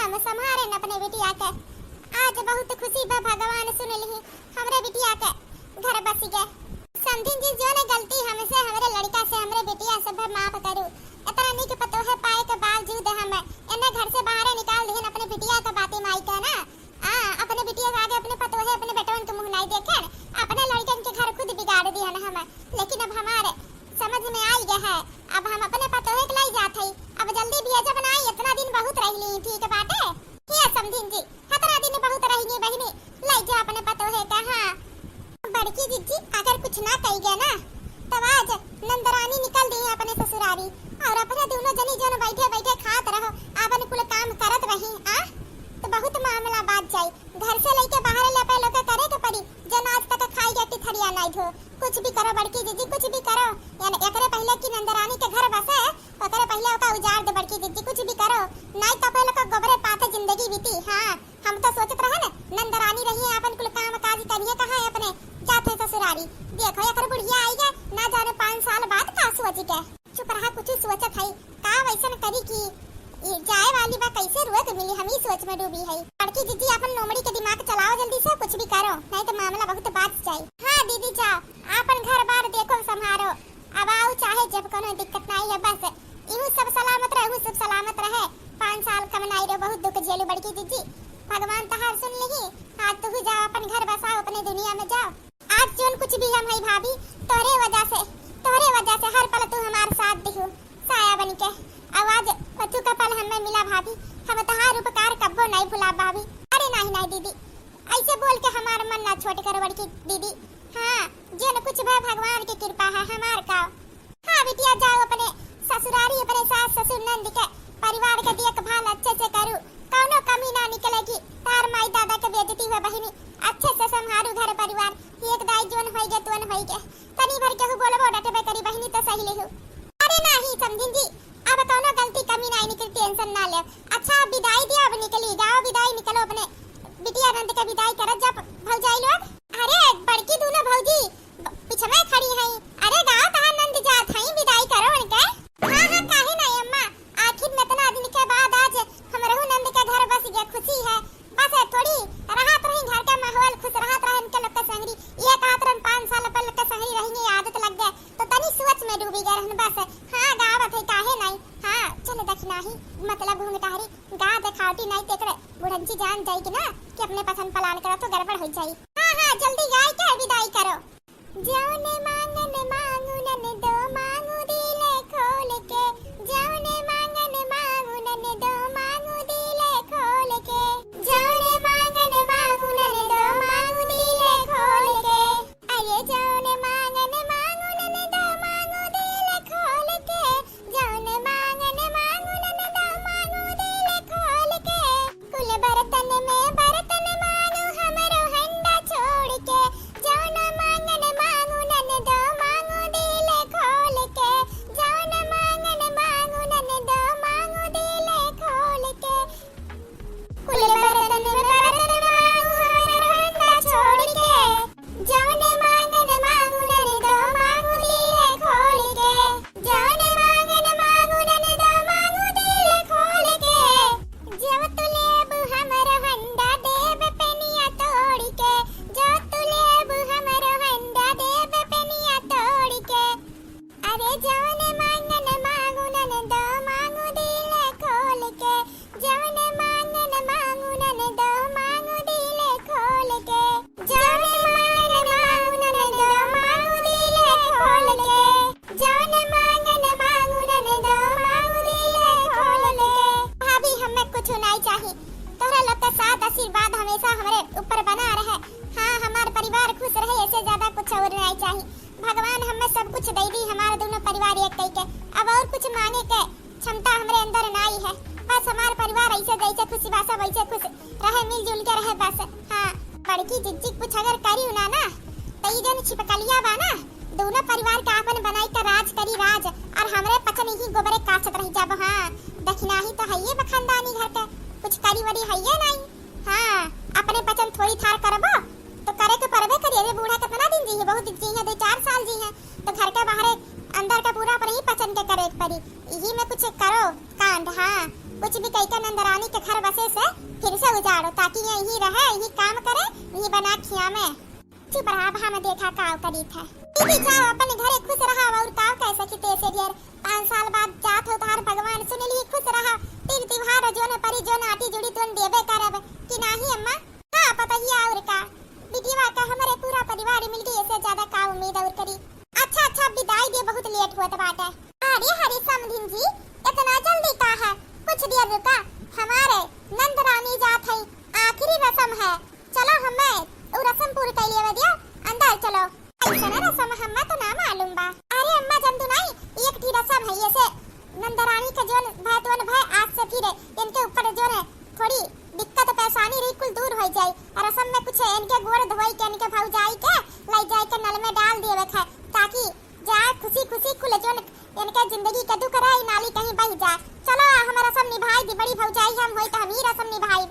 हम संभारे न अपने बिटिया के। आज बहुत खुशी बा भगवान सुन ली हमरे बिटिया के घर बसी गए। समझिन जी जो ने गलती हमसे हमरे लड़का से हमरे बिटिया से माफ करू। इतना निक पतो है पाए के बावजूद हम इन्हें घर से बाहर निकाल दिहन अपने बिटिया का बातें माई का ना। अपने बिटिया के आगे अपने पतो है अपने बेटवन के मुंह नहीं देखे अपने लड़कन के घर खुद बिगाड़ दिहन हम। लेकिन अब हमारे समझ में आई गया है अब हम अपने पतो है लाई जात है। अब जल्दी भेजा बनाई इतना दिन बहुत रह ली ठीक बाटे ये समझिन जी इतना दिन बहुत रही बहनी लाई जा अपने पतो है कहां बड़की जिज्जी अगर कुछ ना कही गया ना तब आज नंदरानी निकल दी अपने ससुरारी और अपने दोनों जनी जन बैठे बैठे खात रहो अपन कुल काम करत रही तो बहुत मामला बात जाई। घर से लेके बाहर ले पे लोग करे के पड़ी जन आज तक खाई जाती थरिया नहीं धो कुछ भी करो बड़की जिज्जी कुछ भी करो यानी एकरे पहले की नंदरानी के घर बसे ओकरे पहले ओका उजाड़ दे बड़की जिज्जी कुछ भी करो नहीं तो पहले का गोबरे पाते जिंदगी बीती। हां हम तो सोचत रहे ना नंदरानी रही अपन कुल काम काज करिए कहां है अपने जाते ससुरारी देखो एकर बुढ़िया आई गए ना जाने 5 साल बाद का सोच के चुप रहा कुछ सोचत है का वैसन करी की जाए वाली बा कैसे रोक मिली हम ही सोच में डूबी है। लड़की दीदी अपन लोमड़ी के दिमाग चलाओ जल्दी से कुछ भी करो नहीं तो मामला बहुत बात जाए। हां दीदी जाओ अपन घर बार देखो संभारो अब आओ चाहे जब कोनो दिक्कत नहीं है बस इहू सब सलामत रहे सब सलामत रहे 5 साल कम नहीं रे बहुत दुख झेलू बड़की दीदी भगवान तहार सुन ली आज तू जाओ अपन घर बसाओ अपने दुनिया में जाओ। आज जोन कुछ भी हम है भाभी तोरे वजह से हर पल तू हमारे साथ दिखू साया बन के आवाज पचू का पल हमें मिला भाभी हम तहार उपकार कब्बो नहीं भुला भाभी। अरे नहीं दीदी ऐसे बोल के हमारा मन ना छोट करो बड़की दीदी। हां जोन कुछ भी भगवान की कृपा है हमार का। हां बिटिया जाओ अपने ससुरारी अपने सास ससुर नंद के परिवार के देखभाल अच्छे से करू कोनो कमी ना निकलेगी तार माई दादा के बेइज्जती हुए बहिनी अच्छे से संभारू घर परिवार एक दाई जोन होई गे तोन होई गे तनी भर के बोलबो डटबे करी बहिनी तो सही लेहु। अरे नहीं समझिन जी अब कोनो गलती कमी नहीं निकल टेंशन ना ले। अच्छा विदाई दिया अब निकली जाओ विदाई निकलो अपने बिटिया नंद के विदाई कर जब भौजाई लोग। अरे बड़की दोनों भौजी पीछे में खड़ी है अरे गाओ कहां नंद जात है विदाई करो उनके। हां काहे नहीं अम्मा आखिर में इतना दिन के बाद आज हम रहू नंद के घर बस गया खुशी है बस थोड़ी राहत रही घर का माहौल खुश राहत रहे इनके लोग के संगरी ये कातरन 5 साल पहले के संगरी रहेंगे आदत लग गए तो तनी सोच में डूबी गए रहन बस। हां गावत है काहे नहीं हां चले देखना ही मतलब घूमटारी गा देखावटी नहीं तेकरे बुढ़ंची जान जाई कि ना कि अपने पसंद पलान करो तो गड़बड़ हो जाई। हां जल्दी गाय के विदाई करो। जौने मांगन मांगू नन दो मांगू दिले खोल के जौने मांगन मांगू नन दो मांगू दिले खोल के जौने मांगन मांगू नन दो मांगू दिले खोल के अरे जौने मांगन मांगू नन दो मांगू दिले खोल के जौने मांगन मांगू नन दो मांगू दिले खोल के कुल बर्तन में बर्तन मांगू हमरो हंडा छोड़ के जौन मांगन मांगू नन दो मांगू दिले खोल के जौन मांगन मांगू नन दो मांगू दिले खोल के कुल बर्तन में बर्तन मांगू हमरो हंडा छोड़ के जौन मांगन मांगू नन दो मांगू दिले खोल के जौन मांगन मांगू नन दो मांगू दिले खोल के जब तू लेब हमरो हंडा देब पेनिया तोड़ के जो तू लेब हमरो हंडा देब पेनिया तोड़ के अरे जौन मांगन मांगू नन दो मांगू दिले खोल के जौन मांगन मांगू नन दो मांगू दिले खोल के जौन मांगन मांगू नन दो मांगू दिले खोल के जौन मांगन मांगू नन दो मांगू दिले खोल के। भाभी हमें कुछ नहीं चाहिए तोरा लोग का साथ आशीर्वाद हमेशा हमारे ऊपर बना रहे। हां हमारा परिवार खुश रहे ऐसे ज्यादा कुछ और नहीं चाहिए। भगवान हमें सब कुछ दे दी हमारे दोनों परिवार एक कई के अब और कुछ मांगे के क्षमता हमरे अंदर नहीं है बस हमारा परिवार ऐसे जैसे खुशी बासा वैसे खुश रहे मिलजुल के रहे बस। हां बड़की जिज्जी कुछ अगर करी ना तो ये जन छिपकलिया बा ना दोनों परिवार का अपन बनाई का राज करी राज और हमरे पचन ही गोबरे काचत रही जब। हां देखना ही तो है ये बखंदानी घर के कुछ करी वरी है ये नहीं। हां अपने पचन थोड़ी थार करबो तो करे के परबे करिए रे बूढ़ा कितना दिन जी है बहुत जी है 2-4 साल जी है तो घर के बाहर अंदर का पूरा पर ही पचन के करे परी यही में कुछ करो कांड। हां कुछ भी कहीं का नंदरानी के घर बसे से फिर से उजाड़ो ताकि यही रहे, यही काम करे, यही बना खिया में। चुप रहा, हम देखा काव करी था। दीदी जाओ अपने घरे खुश रहा और काव कैसे कि तेसे ढेर 5 साल बाद जात हो तार भगवान सुन ली खुश रहा। तीन त्योहार जो न परी जो नाती जुड़ी तुन देबे करब कि नाही अम्मा। हां पता ही और का बिटिया का हमारे पूरा परिवार मिल गई, इससे ज्यादा का उम्मीद और करी। अच्छा विदाई दे, बहुत लेट होत बाटे। अरे हरी समधिन जी इतना जल्दी का है, कुछ देर रुका, हमारे नंदरानी जात है, आखिरी रस्म है, चलो हमें उ रस्म पूरी कर लिए दिया, अंदर चलो। ऐसा ना रस्म हमें तो ना मालूम बा। अरे अम्मा जन तू नहीं, एक ही रस्म है ये से नंदरानी का जो भाई तो भाई आज से फिर इनके ऊपर जो है थोड़ी दिक्कत परेशानी रही कुल दूर हो जाए। रस्म में कुछ इनके गोड़ धोई के इनके भौजाई के ले जाए के नल में डाल देवे है ताकि जाए खुशी खुल जो इनके जिंदगी के दुख रहे नाली कहीं बह जाए। चलो हमारा रस्म निभाई दी, बड़ी भौजाई हम होई तो हम ही रस्म निभाई।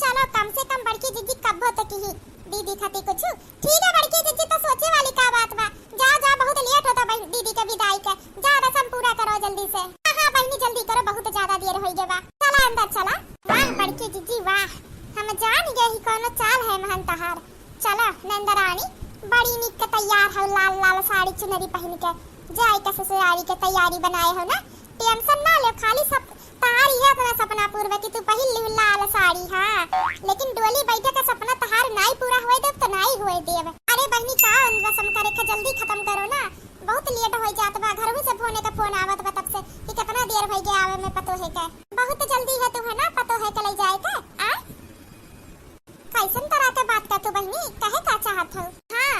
चलो कम से कम बड़की जीजी कब हो तक ही दीदी खाती कुछ ठीक है। बड़की जीजी तो सोचे वाली का बात बा, जा बहुत लेट होता बहन दीदी के विदाई के, जा रस्म पूरा करो जल्दी से। हां बहनी जल्दी करो, बहुत ज्यादा देर हो गई बा। चला अंदर चला। वाह बड़की जीजी वाह, हम जान गए ही कोनो चाल है महन तहार। चलो नंदरानी बड़ी निक तैयार हो, लाल लाल साड़ी चुनरी पहन के जाए के ससुराली के तैयारी बनाए हो ना। टेंशन ना ले, खाली सब तहारी है अपना सपना पूरा कि तू पहन ली लाल साड़ी। हां लेकिन डोली बैठे का सपना तहार नहीं पूरा होए देव तो नहीं होए देव। अरे बहनी का रस्म करे के जल्दी खत्म करो ना, बहुत लेट हो जात बा। घर में से फोन आवत बा तब से कि कितना देर हो गया आवे में पतो है के। बहुत जल्दी है तू है ना, पतो है के ले जाए के। आ कैसन तरह के बात कर तू बहनी, कहे का चाहत हो? हां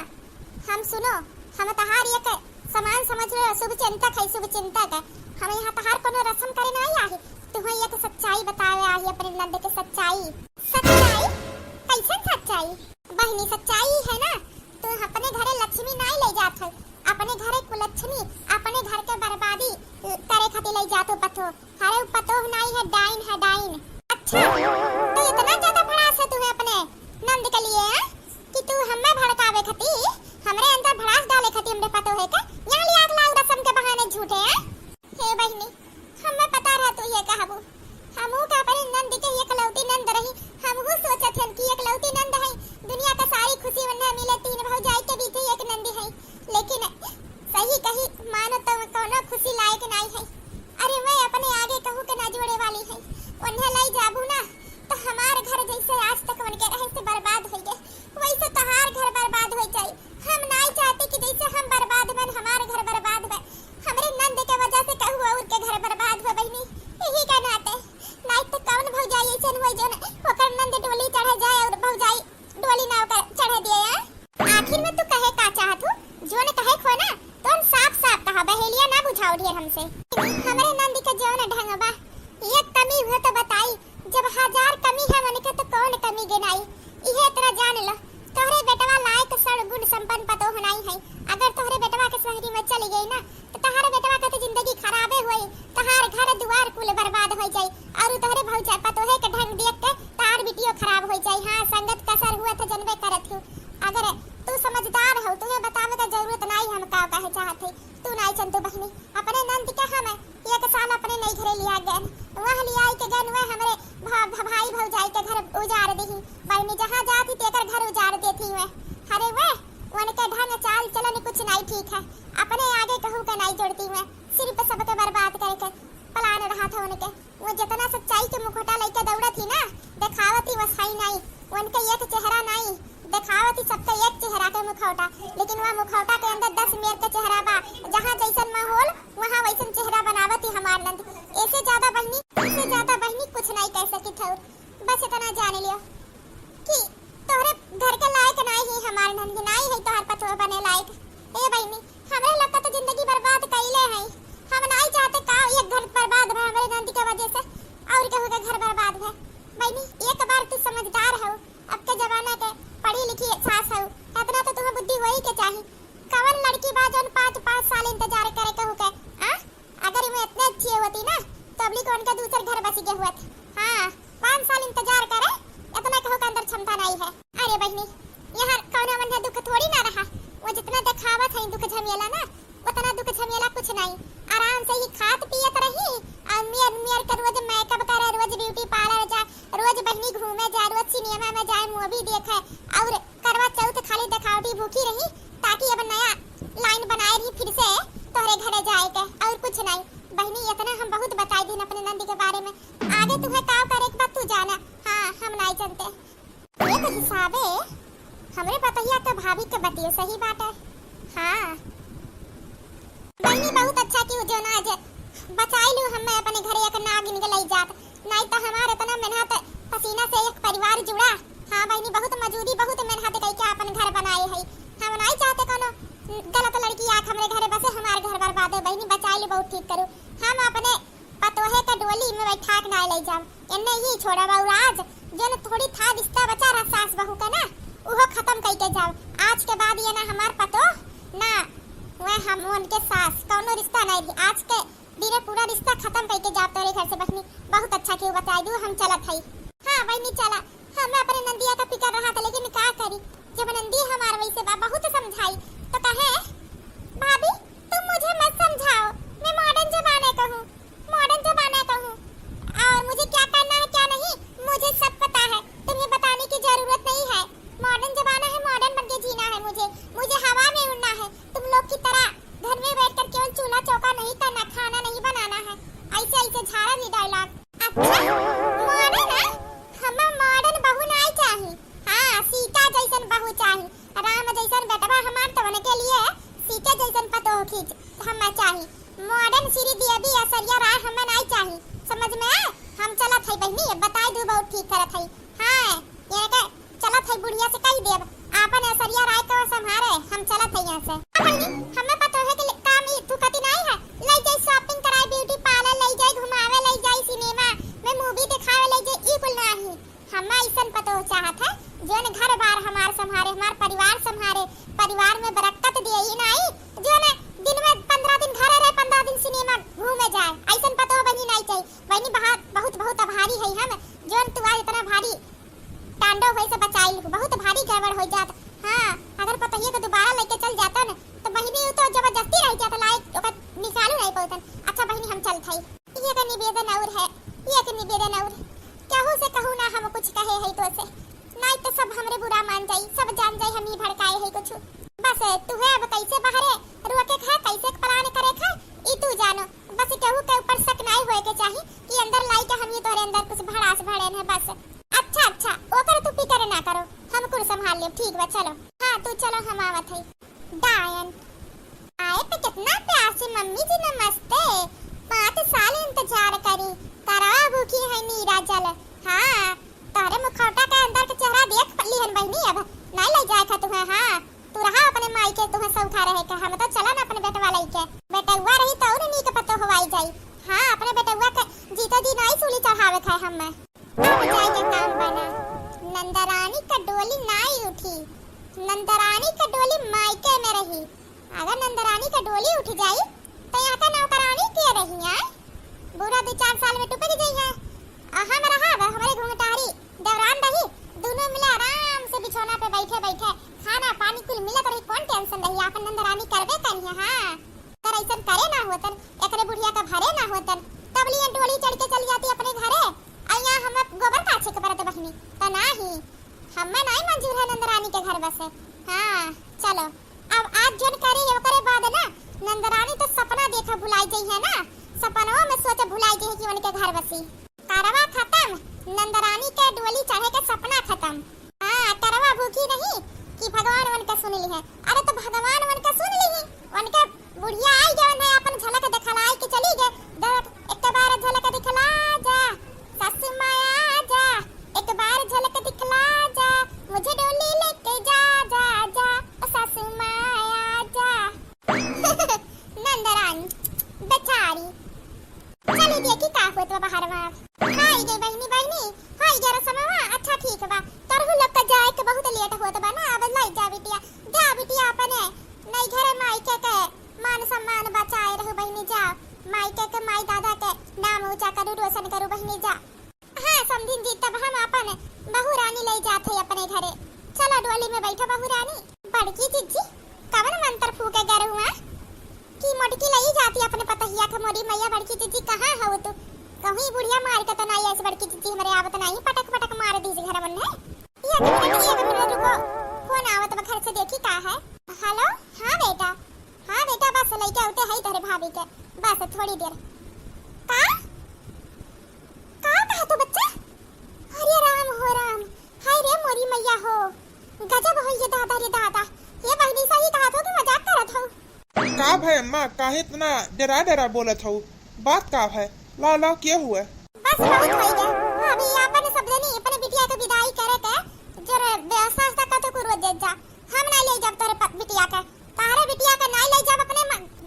हम सुनो, हम तहार ये के समान समझ लो, शुभ चिंतक है, शुभ चिंतक है। हम यहाँ तहार कोनो रस्म करे नहीं आई, तुम्हें ये सच्चाई बतावे आई अपने नंद के सच्चाई। सच्चाई कैसन सच्चाई बहनी? सच्चाई है ना, तू अपने घरे लक्ष्मी नहीं ले जात हो, अपने घरे कुलक्ष्मी अपने घर के बर्बादी करे खातिर ले जात हो पतो। अरे पतो नहीं है, डाइन है डाइन। अच्छा तो इतना ज्यादा भड़ास है तुम्हें अपने नंद के लिए कि तू हमें भड़कावे खातिर, हमरे अंदर भड़ास डाले खातिर हमरे पतो है के यहाँ लिया लाल रस्म के बहाने झूठे हैं। हे बहनी हमें पता रहा तू ये कहबू, हमहू का अपने नंद के एकलौती नंद रही, हमहू सोचत हन कि एकलौती नंद है, दुनिया का सारी खुशी वन्ने मिले, तीन भौजाई के बीच एक नंदी है। लेकिन सही कही मानो तो कोनो खुशी लायक नहीं है। अरे मैं अपने आगे कहूँ के ना जोड़े वाली है, उन्हें लाई जाबू ना तो हमारे घर जैसे आज तक उनके रहे से बर्बाद हो गए, वैसे तहार घर बर्बाद हो जाए। हम नहीं चाहते कि जैसे हम बर्बाद बन हमारे घर बर्बाद बन, हमरे नंद के वजह से कहूँ और के घर बर्बाद हो बहनी। यही का नाते नहीं तो कौन भौजाई ऐसे हुई जो ओकर नंद डोली चढ़े जाए और भौजाई डोली ना ओकर चढ़े दिए। आखिर में तू कहे का चाहत हो? जो ने कहे खो ना तो साफ कहा, बहेलिया ना बुझाओ ढेर हमसे। हमरे नंद के जो ने ढंग बा एक कमी हुआ तो बताई, जब 1000 कमी है मन के तो कौन कमी गिनाई। इहे इतना जान लो तोहरे बेटवा लायक सड़ गुण संपन्न पतो होनाई है। अगर तोहरे बेटवा के शहरी में चली गई ना तो तहारे बेटवा के तो जिंदगी खराबे होई, तहार घर दुआर कुल बर्बाद हो जाई और तोहरे भौजा पतो है के ढंग देख के तार बिटियो खराब हो जाई। हां संगत कसर हुआ तो जनबे करत हूं। अगर तू समझदार हो, तुम्हें बतावे का जरूरत नहीं हम का कहे चाहत है। तू नहीं चंदू बहनी अपने नंद के हम एक साल अपने नहीं घरे लिया गन, वह लिया के गन वह हमरे भाई भौजाई के घर उजाड़ देही। बहनी जहां जाती तेकर घर उजाड़ देती हुए। अरे वह उनके ढंग चाल चलन कुछ नहीं ठीक है, अपने आगे कहूँ के नहीं जोड़ती हुए, सिर्फ सबके बर्बाद करके प्लान रहा था उनके। वो जितना सच्चाई के मुखौटा लेके दौड़ा थी ना, दिखावती वो सही नहीं, उनके एक चेहरा नहीं दिखावती, सबका एक चेहरा के मुखौटा, लेकिन वह मुखौटा के अंदर 10 मेर के चेहरा बा। जहाँ जैसन माहौल वहाँ वैसन चेहरा बनावती हमार नंद। ऐसे ज्यादा बहनी कुछ नहीं कह सकी थोर, बस इतना जान लियो कि तोहरे घर के लायक नहीं है हमार नंद, नहीं है तोहर पतो बने लायक। ए बहनी हमरे लोग का तो जिंदगी बर्बाद कइले है, हम नहीं चाहते का एक घर बर्बाद भे हमरे नंद के वजह से और केहू के घर बर्बाद भे। बहनी एक बार तू समझदार हो, अब के जमाना के पढ़ी लिखी सास हो, इतना तो तुम्हें बुद्धि होई के चाहिए। कवन लड़की बा जोन 5 साल इंतजार करे कहू के अगर मैं इतने अच्छी होती ना तो अबली कौन के दूसरे घर बसी के हुआ। हां 5 साल इंतजार करे इतना कहू के अंदर क्षमता नहीं है। अरे बहनी यहाँ कौन मन दुख थोड़ी ना रहा, वो जितना दिखावत है दुख झमेला ना उतना दुख झमेला कुछ नहीं, आराम से ही खात पियत रही और मियर कर रोज मेकअप करे बहनी इतना हम बहुत बताई दिन अपने नंदी के बारे में, आगे तुम्हें का करे एक बात तू जाना। हाँ हम नहीं जानते। ये तो हिसाबे हमरे बताइया तो भाभी के बतियो सही बात है। हाँ बहनी बहुत अच्छा की जो ना आज बचाई लू हम अपने घरे एक नागिन के लई जात, नहीं तो हमारे इतना मेहनत पसीना से एक परिवार जुड़ा। हाँ बहनी बहुत मजदूरी बहुत मेहनत कई के अपन घर बनाए है। हम नहीं चाहते कोनो गलत लड़की आके हमरे घरे बसे हमारे घर बर्बाद है। बहनी बचाई लू बहुत ठीक करू। हम अपने पतोहे का डोली में बैठा के ना ले जाम, इन्ने ही छोड़ा बाऊ आज जो न थोड़ी था रिश्ता बचा रहा सास बहू का ना वो खत्म कई के जाओ। आज के बाद ये ना हमार पतो ना वह हम उनके सास कोनो रिश्ता नहीं थी। आज के दिन पूरा रिश्ता खत्म करके जाओ तेरे घर से। बहनी बहुत अच्छा क्यों बताई दू हम चलत है। हाँ बहनी चला। हम अपने नंदिया का फिकर रहा था लेकिन क्या करी जब नंदी हमारे वैसे बहुत समझाई तो कहे भाभी तुम मुझे मत समझाओ, मैं मॉडर्न जमाने का हूँ, मॉडर्न जमाने का हूँ और मुझे क्या करना है क्या नहीं मुझे सब पता है, तुम्हें बताने की जरूरत नहीं है। मॉडर्न जमाना है, मॉडर्न बनके जीना है मुझे हवा में उड़ना है। तुम लोग की तरह घर में बैठकर केवल चूल्हा चौका नहीं करना, खाना नहीं बनाना है। ऐसे ऐसे झाड़ा नहीं डायलॉग। अच्छा मॉडर्न है, हमें मॉडर्न बहू नहीं चाहिए। हाँ सीता जैसन बहू चाहिए, राम जैसन बेटवा हमार तो बने के लिए सीता जैसन पतो खींच हमें चाहिए। मॉडर्न श्री देवी असरिया राय हमें नहीं चाहिए, समझ में आए। हम चलत है बहनी बताई दू बहुत ठीक करत है। हाँ ये के चलत है बुढ़िया से कही देब आपन असरिया राय को संभारे हम चलत है यहाँ से। बहनी हमें पतो है कि काम ही तू कति नहीं है, ले जाई शॉपिंग कराई, ब्यूटी पार्लर ले जाई, घुमावे ले जाई, सिनेमा में मूवी दिखावे ले जाई, ई कुल नहीं। हमें ऐसा पतो चाहत है जो ने घर बार हमार संभारे, हमार परिवार संभारे, परिवार में बरकत दे। ही नहीं जो ने दिन में 15 दिन घर रहे 15 दिन सिनेमा घूमे जाए, ऐसा पतो बनी नहीं चाहिए। बहनी बहुत बहुत आभारी है हम जो तू आज इतना भारी तांडव होई से बचाई, बहुत भारी गड़बड़ हो जात। हाँ अगर पतहिए को दोबारा लेके चल जाता न तो बहनी तो जबरदस्ती रह जाता लायक ओकर निकालू नहीं पौतन। अच्छा बहनी हम चलत है। ये का निवेदन और है, ये का निवेदन और कहू से कहू ना हम कुछ कहे है तो से नहीं तो सब हमरे बुरा मान जाई, सब जान जाई हम ही भड़काए है कुछ। बस तू है अब कैसे बाहरे रुके खा कैसे प्लान करे खा ई तू जानो। बस कहू के ऊपर शक नहीं होए के चाहिए कि अंदर लाई के हम ये तोरे अंदर कुछ भड़ास भड़ेन है बस। अच्छा ओकर तू फिकर ना करो, हम कुछ संभाल ले। ठीक बा चलो। हाँ तू चलो हम आवत है। डायन आए पे कितना प्यार से मम्मी जी नमस्ते, 5 साल इंतजार करी करवा भूखी है नीरा जल। हाँ तारे मुखौटा के अंदर के चेहरा देख ली हन बहनी अब नहीं ले जाए खा तुम्हें। हाँ तू रहा अपने माई के तुम्हें सब उठा रहे का, हम तो चला ना अपने बेटवा लई के। बेटवा रही तो और नी के पतो हवाई जाई। हाँ अपने बेटवा के जीता जी नहीं सूली चढ़ावे खाए हम में जाए के काम बना। नंदरानी का डोली नहीं उठी, नंदरानी का डोली मायके में रही। अगर नंदरानी का डोली उठ जाई तो यहाँ का नौकरानी के रही है बुरा 2-4 साल में टुपरी गई है। हम रहा हमारे घूंघटारी दौरान रही दोनों मिले आराम से बिछौना पे बैठे बैठे खाना पानी कुल मिलत रही, कौन टेंशन रही। अपन नंदरानी करबे करी है। हाँ कर ऐसा करे ना होतन एकरे बुढ़िया का भरे ना होतन तब लिए डोली चढ़ के चली जाती अपने घरे। अइया हम गोबर काछे के परत बहनी तो नहीं हमें नहीं मंजूर है नंदरानी के घर बसे। हाँ चलो अब आज जोन करे ये करे बाद ना नंदरानी तो सपना देखा भुलाई गई है ना, सपनों में सोचे भुलाई गई है कि उनके घर बसी। करवा खत्म, नंदरानी के डोली चढ़े के सपना खत्म। हाँ करवा भूखी नहीं कि भगवान उनका सुन ली है। अरे तो भगवान उनका सुन ली है, उनके बुढ़िया आई जवन है अपन झलक दिखलाई के चली गए। एक बार झलक दिखला जा सासू माया जा, एक बार झलक दिखला जा मुझे डोली लेके जा जा जा सासू माया जा। नंदरानी बेचारी चली देखी का होत बाहर में। हाय गे बहनी हाय जरा समवा अच्छा ठीक बा तरहु लोग का जाए के बहुत लेट होत बा ना। अब लाई जा बिटिया अपने नहीं घरे मायके के मान सम्मान बचाए रहो बहनी जा। मायके के माई दादा के नाम ऊंचा करू रोशन करू बहनी जा। हाँ समझिन जी तब हम अपन बहू रानी ले जाते अपने घरे। चलो डोली में बैठो बहू रानी। बड़की जीजी कवन मंत्र फूके गर हुआ की मोटकी लई जाती अपने पतहिया के मोरी मैया। बड़की जीजी कहां हो तू? कहीं बुढ़िया मार के तो नहीं ऐसे बड़की जीजी हमरे आवत नहीं पटक पटक मार दी घर मन है। एक मिनट रुको फोन आवत बा घर से देखी का है। हेलो हाँ बेटा बस लइके आते है तेरे भाभी के बस थोड़ी देर। हो, गजब हो ये दादा रे दादा। ये बहनी सही कहा था कि मजाक करत हो। का भाई अम्मा काहे इतना डरा डरा बोलत हो? बात का है? ला ला क्या हुआ? बस बहुत हो गया। अभी अपन सब जनी अपने बिटिया के विदाई करे के जरे व्यवस्था तक तो कुरो दे जा। हम नहीं ले जाब तोरे बिटिया के। तारे बिटिया के नहीं ले जाब अपने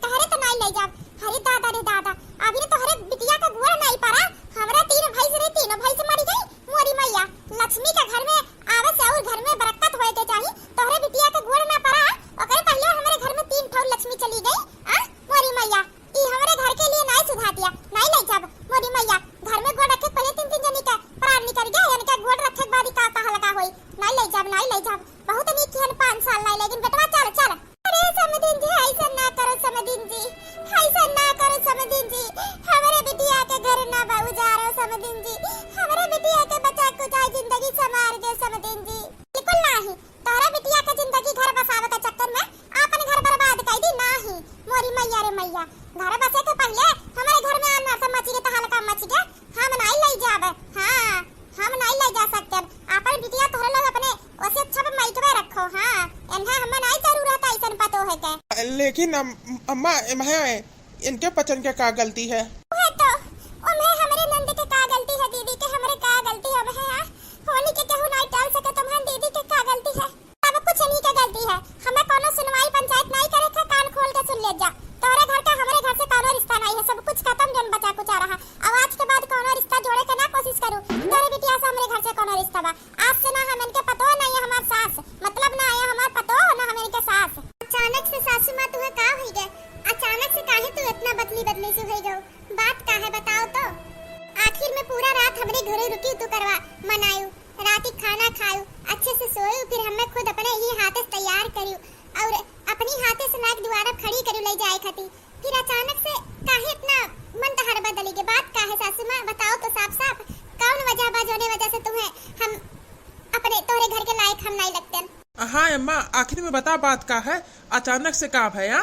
घरे तो नहीं ले जाब। अरे दादा रे दादा, अभी ने तोहरे बिटिया का गोड़ नहीं पड़ा। हमरा तीन भाई से तीनों भाई से मरी गई। मोरी मैया लक्ष्मी के घर में आवे से और घर में बरकत होए के चाहिए। तोहरे बिटिया के गोड़ ना पड़ा, ओकरे पहले हमारे घर में 3 ठो लक्ष्मी चली गई। आ मोरी मैया ई हमारे घर के लिए नहीं सुधा दिया। नहीं ले जाब मोरी मैया। घर में गोड़ रखे पहले 3 जनी के प्राण निकल गया, यानी के गोड़ रखे के बाद का कहा लगा होई। नहीं ले जाब, नहीं ले जाब। बहुत नीक किहन 5 साल नहीं, लेकिन बेटवा चल चल। अरे समदीन जी ऐसा ना करो, समदीन जी ऐसा ना करो, समदीन जी। हमारे बिटिया के घर ना बाबू जा रहे हो, समदीन जी। हमारे बिटिया के बच्चा को चाहे जिंदगी संवार दे, समदीन जी। बिल्कुल नहीं, तोरा बिटिया के जिंदगी घर बसावे के चक्कर में अपन घर बर्बाद कर दी। नहीं मोरी मैया रे मैया, घर बसे के पहले हमारे घर में आना तो मची के तो हल्का मच गया। हम नहीं ले जाबे। हां हम नहीं ले जा सकते। अपन बिटिया तोहरे लोग अपने ओसे अच्छा पे माइकवे रखो। हां एन्हा हम नहीं जरूरत ऐसन पतो है के। लेकिन अम्मा इनके पचन के का गलती है? है तो ओमे हमरे नंद के का गलती है, दीदी के हमरे का गलती है? हां होनी के केहू नहीं टाल सके। तुम्हारी दीदी के का गलती है? अब कुछ नहीं के गलती है। हमें कोनो सुनवाई पंचायत नहीं करे थे। कान खोल के सुन ले जा। तोरे घर का हमारे घर से कोनो रिश्ता नहीं है। सब कुछ खत्म। जन बचा कुछ आ रहा। अब आज के बाद कोनो रिश्ता जोड़े के ना कोशिश करू। तोरे बिटिया से हमरे घर से कोनो रिश्ता बा। आज से ना हम इनके पतो नहीं है हमार सास, मतलब ना है हमार पतो ना हम इनके सास। अचानक से सासू मां तुम्हें का हो गए? अचानक से काहे तू इतना बदली से हो गई? बात का है बताओ तो। आखिर में पूरा रात हमरे घरे रुकी तू करवा मनायू, राती खाना खायू, अच्छे से सोयू, फिर हमें खुद अपने ही हाथे से तैयार करियो और अपनी हाथे से नाक द्वारा खड़ी करियो ले जाए खाती। फिर अचानक से काहे इतना मन तहर बदली के? बात का है सासू मां बताओ तो साफ साफ। कौन वजह बा जोने वजह से तुम्हें हम अपने तोरे घर के लायक हम नहीं लगते? हाँ अम्मा आखिर में बता बात का है? अचानक से का भया?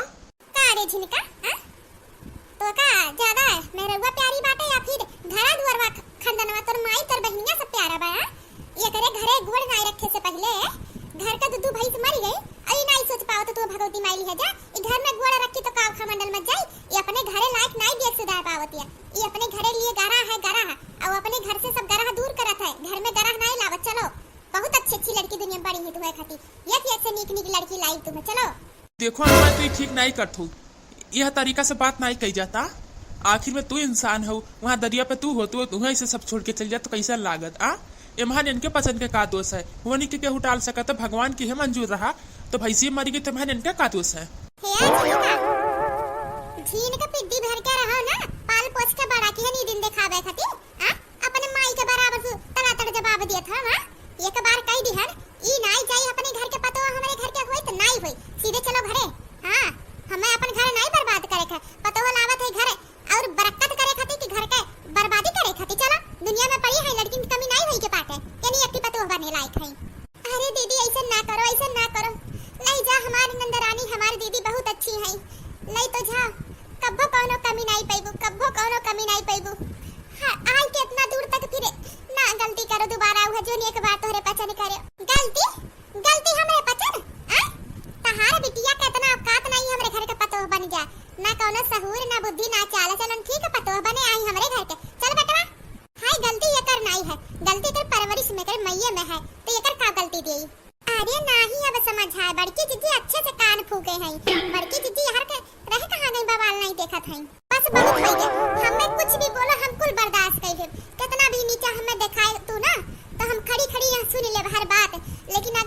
का रे झिनका? हां तो का ज्यादा है मेहरवा प्यारी बाटे या फिर घरा दुआरवा खंदनवा तोर माई तोर बहनिया सब प्यारा बा? ये करे घरे गोड़ नहीं रखे से पहले घर का दूध भाई से मर गई। आई नहीं सोच पाओ तो तू भगवती माई है जा। ई घर में गोड़ रखी तो काव खमंडल में जाई। ये अपने घरे लायक नहीं देख सुधा पावती है। ये अपने घरे लिए गरा है और अपने घर से सब गरा दूर करत है। घर में गरा नहीं लावत। चलो बहुत अच्छी लड़की दुनिया में बड़ी है तुम्हें खाती। एक से नीक लड़की लाई तुम्हें। चलो देखो अम्मा तू ठीक नहीं करथू। यह तरीका से बात नहीं कही जाता। आखिर में तू इंसान हो, वहाँ दरिया पे तू हो, तू तुम्हें इसे सब छोड़ के चल जा तो कैसा लागत? इम्हान इनके पसंद के का दोष है? होनी के केहू टाल सका तो भगवान की है मंजूर रहा तो भैंसी मरी गई। तुम्हारे इनके का दोष है? झीन का पिड्डी भर के रहो ना, पाल पोछ के बड़ा की है नी दिन दिखावे खाती। अपने माई के बराबर तड़ा जवाब दिया था। एक बार कही दिहन ई नहीं जाई अपने घर के पतो हमारे घर के होई तो नहीं होई, सीधे चलो घरे। हमें अपन घर नहीं बर्बाद करे के पतो लावत है घर और बरकत करे खाती कि घर के बर्बादी करे खाती। चलो दुनिया में पड़ी है लड़की की कमी नहीं होई के पाटे यानी एक पतो बने लायक है। अरे दीदी ऐसा ना करो, ऐसा ना करो। नहीं जा हमारी नंदरानी हमारी दीदी बहुत अच्छी है। नहीं तो जा कब्बो कोनो कमी नहीं पैबू, कब्बो कोनो कमी नहीं पैबू। आज के इतना दूर तक फिर ना गलती करो दोबारा वो जो एक बार तोहरे पचन करे। गलती हमरे पचन? तहार बिटिया का इतना औकात नहीं हमरे घर के पतो बन जा। ना कोनो सहूर ना बुद्धि ना चाल चलन ठीक है पतो बने आई हमरे घर के। चल बेटवा हाय गलती ये कर नहीं है, गलती कर परवरिश में कर मैये में है तो ये कर का गलती देई? अरे नहीं अब समझ आए। बड़की जीजी अच्छे से कान फूके हैं। बड़की जीजी हर के रह कहां गई बवाल नहीं देखत हैं। बस बहुत हो गया। हमें कुछ भी बोलो हम कुल बर्दाश्त कर ले। कितना भी नीचे हमें दिखाए तू ना तो हम खड़ी यहाँ सुन ले हर बात। लेकिन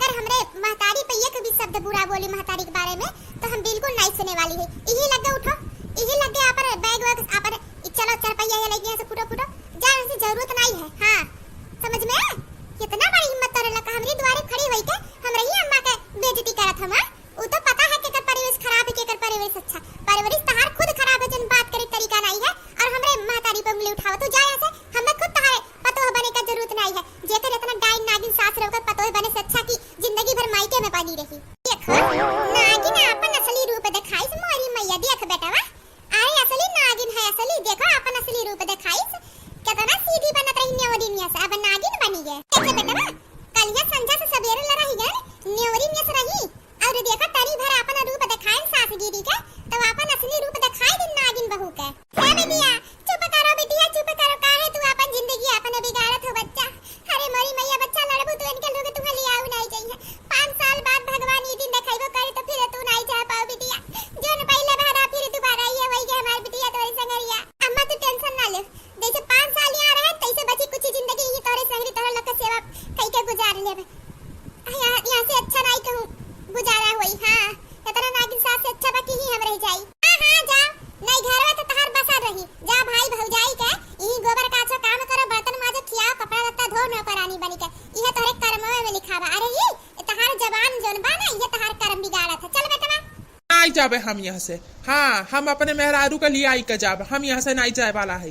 जाबे हम यहाँ से। हाँ, हम अपने मेहरारू के लिए आई के जाब, हम यहाँ से नहीं जाए वाला है।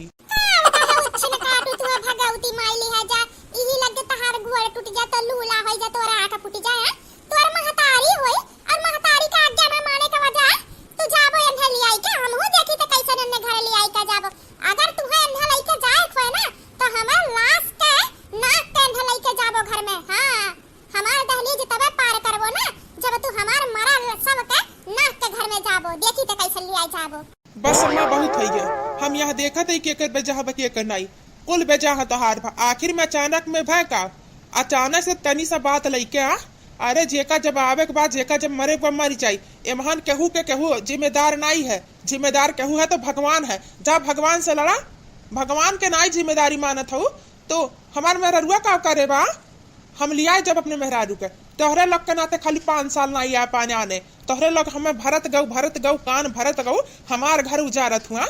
भगवती माइली है जा इही लगे तहार घोड़ टूट जा तो लूला होई जा तोरा आका फूट जाए तोर महतारी होई और महतारी का आज्ञा ना माने का वजह तू जाबो अंधा ले आई के हम हो देखी तो कैसे नन्ने घर ले आई का जाबो अगर तू है अंधा लेके जाए खोए ना तो हमार लाश के नाक के अंधा लेके जाबो घर में। हां हमार दहलीज तबे पार करबो ना जब तू हमार मरा सब के नाक के घर में जाबो देखी तो कैसे ले आई जाबो। बस अम्मा बहुत है गया, हम यहाँ देखा थे कि एक बेजा बके एक नहीं कुल बेजा है तोहार। आखिर में अचानक में भय का अचानक से तनी सा बात लइके आ। अरे जेका जब आवे के बाद जेका जब मरे पर मरी जाई एमहान केहू के केहू जिम्मेदार नहीं है। जिम्मेदार केहू है तो भगवान है। जब भगवान से लड़ा भगवान के नाई जिम्मेदारी मानत हो तो हमार मेहरुआ का करे बा हम लिया जब अपने मेहरारू के तोहरे लोग के नाते खाली 5 साल नहीं आ पाने आने तोहरे लोग हमें भरत गऊ कान भरत गऊ हमार घर उजारत हुआ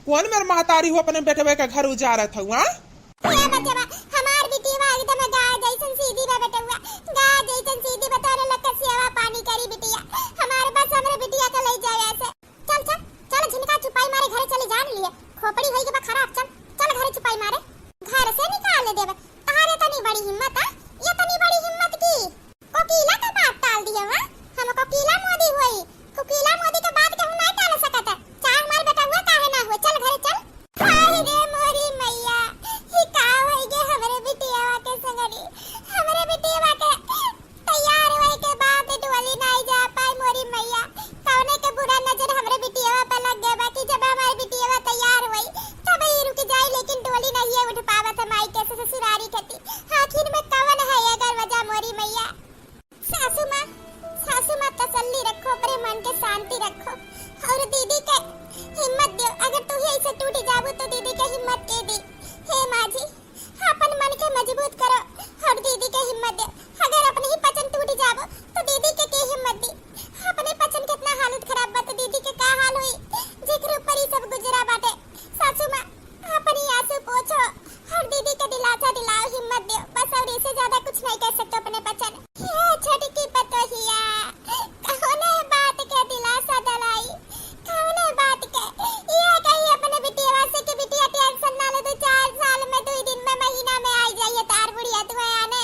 कौन मेरे महतारी हो अपने बेटे का घर उजारत हुआ। हमार बिटिया एकदम गाय जैसन सीधी बा बेटा हुआ गाय जैसन सीधी बतौरे लग के सेवा पानी करी बिटिया हमारे बस हमरे बिटिया का ले जाए ऐसे। चल चल चल झिनका छुपाई मारे घरे चले जान लिए खोपड़ी होई के बा खराब। चल चल घरे छुपाई मारे घर से निकाल देबे तहारे तनी बड़ी हिम्मत है ये तनी बड़ी हिम्मत की कोकीला का बात टाल दिया हां हम कोकीला मोदी होई कोकीला मोदी का बात कहूं नहीं टाल सकता चाहे हमार बेटा हुआ काहे ना हो। चल घरे चल। हाय रे मोरी मैया ही का होई गे हमरे बिटिया के संगरी हमरे बिटिया के तैयार होए के बाद डोली नहीं जा पाई मोरी मैया कौने के बुरा नजर हमरे बिटिया पे लग गया बाकी जब हमारी बिटिया तैयार हुई तब ही रुक जाए लेकिन डोली नहीं उठ पावत माई के ससुरारी खेती आखिर में कौन है अगर वजह मोरी मैया। सासू माँ तसल्ली रखो अपने मन के शांति रखो और दीदी के हिम्मत दो अगर तू ही ऐसे टूट जाबो तो दीदी के हिम्मत के दी। हे माँ जी अपन मन के मजबूत करो और दीदी के हिम्मत दो अगर अपने ही पचन टूट जाबो तो दीदी के हिम्मत दी अपने पचन कितना हालत खराब बा तो दीदी के का हाल हुई जिक्र ऊपर ही सब गुजरा बाटे। सासू माँ अपनी आंसू पोछो और दीदी के दिलासा दिलाओ हिम्मत दो बस और इससे ज्यादा कुछ नहीं कह सकते अपने पचन। ये छोटी की पतोहिया कौने बात के दिलासा दिलाई कौने बात के ये कही अपने बिटिया से कि बिटिया टेंशन ना ले 2-4 साल में 2 दिन में महीना में आई जाइए तार बुढ़िया तू आने।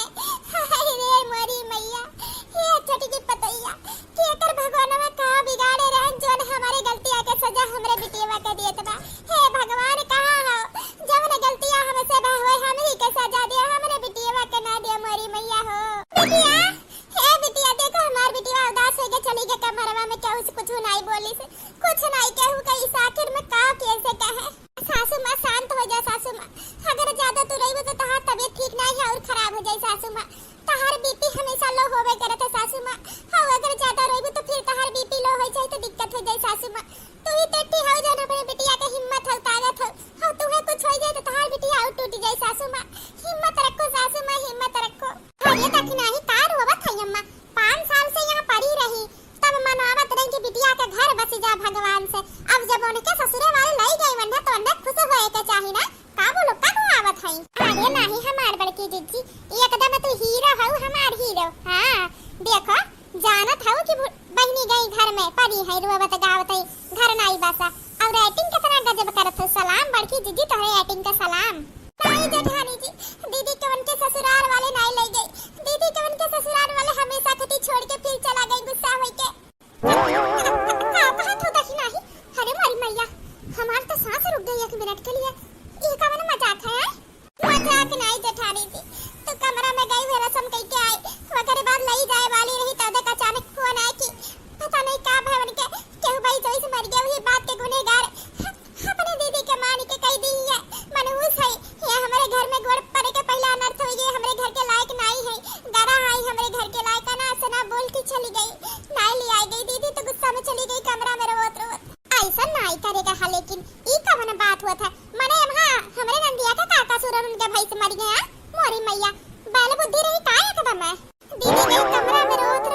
हाय रे मोरी मैया ये छोटी की पतोहिया कि एकर भगवान में का बिगाड़े रहन जोन हमारे गलतियां के सजा हमरे बिटिया के दिए तबा। हे भगवान कहां हो जब ने गलतियां हमसे बह होए हम ही के सजा दे हमरे बिटिया के ना दे मोरी मैया हो। बिटिया हे बिटिया देखो हमार बिटिया उदास हो के चली गई कमरवा में क्या उस कुछ नहीं बोली से कुछ नहीं कहू के इस आखिर में का कैसे कहे। सासू माँ शांत हो जा सासू माँ अगर ज्यादा तू रही तो तहार तबीयत ठीक नहीं है और खराब हो जाए सासू माँ तहार बीपी हमेशा लो होवे करत है सासू माँ। हां अगर ज्यादा रही तो फिर तहार बीपी लो हो जाए तो दिक्कत हो जाए सासू माँ। तू ही टेटी हो जा अपने बिटिया के हिम्मत हो ताकत हो हां तुम्हें कुछ हो जाए तो तहार बिटिया और टूट जाए सासू माँ। हिम्मत रखो सासू माँ हिम्मत रखो। ये तक नहीं तार होवत है अम्मा 5 साल से यहाँ पड़ी रही तब मनावत रही कि बिटिया के घर बस जा भगवान से अब जब उनके ससुरे वाले लाई गई वन्ना तो अंदर खुश होए के चाही ना का बोलो का आवत है। अरे नहीं हमार बड़की जीजी एकदम तू हीरो हो हमार हीरो। हां देखो जानत हो कि बहनी गई घर में पड़ी है रोवत गावत है घर नहीं बसा और एक्टिंग कितना गजब करत है। सलाम बड़की जीजी तोहरे एक्टिंग का सलाम। नहीं जेठानी जी दीदी के उनके ससुराल वाले नहीं ले गई दीदी के उनके ससुराल वाले हमेशा कति छोड़ के फिर चला गई गुस्सा होई के का बात होता ही नहीं। अरे मारी मैया हमार तो सांस रुक गई 1 मिनट के लिए ये का मन मजाक है। मजाक नहीं जेठानी जी तो कमरा में गई हुई रसम कह के आई वगैरह बाद लई जाए वाली रही तो देख अचानक फोन आया कि पता नहीं का भवन के केहू भाई जोइस मर गया वही बात के गुनेगार अपने दीदी के मान के कह दी है मनहूस है ये हमारे घर में गोड़ पड़े के पहला अनर्थ हो गई हमारे घर के लायक नहीं है डरा है हमारे घर के लायक ना सना बोल के चली गई नहीं ले आई गई दीदी तो गुस्सा में चली गई कमरा में रोत ऐसा नहीं करेगा हां लेकिन ई का मन बात हुआ था मने हां हमारे नंदिया का काका सुरन उनके भाई से मर गया मोरी मैया बैल बुद्धि रही का एकदम है दीदी के कमरा में रोत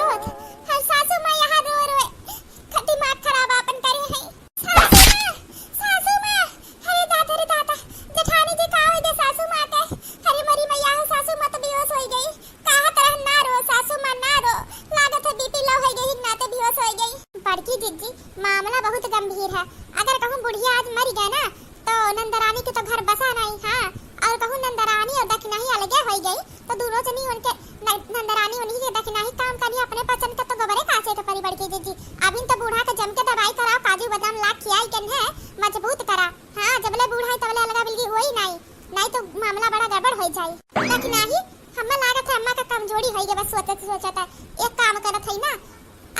अलगे हो गई तो दूरो जनी उनके नंदरानी उन्हीं के देखना ही काम करनी अपने पसंद का तो गोबरे काचे तो परिवार की जी अभी तो बूढ़ा के जम के दवाई कराओ काजू बादाम ला खियाई कन है मजबूत करा। हां जबले बूढ़ा तबले अलगा बिल्गी होई नहीं तो मामला बड़ा गड़बड़ हो जाई। लेकिन नहीं हमें लागत है अम्मा का कमजोरी होई गए बस सोचता एक काम करत है ना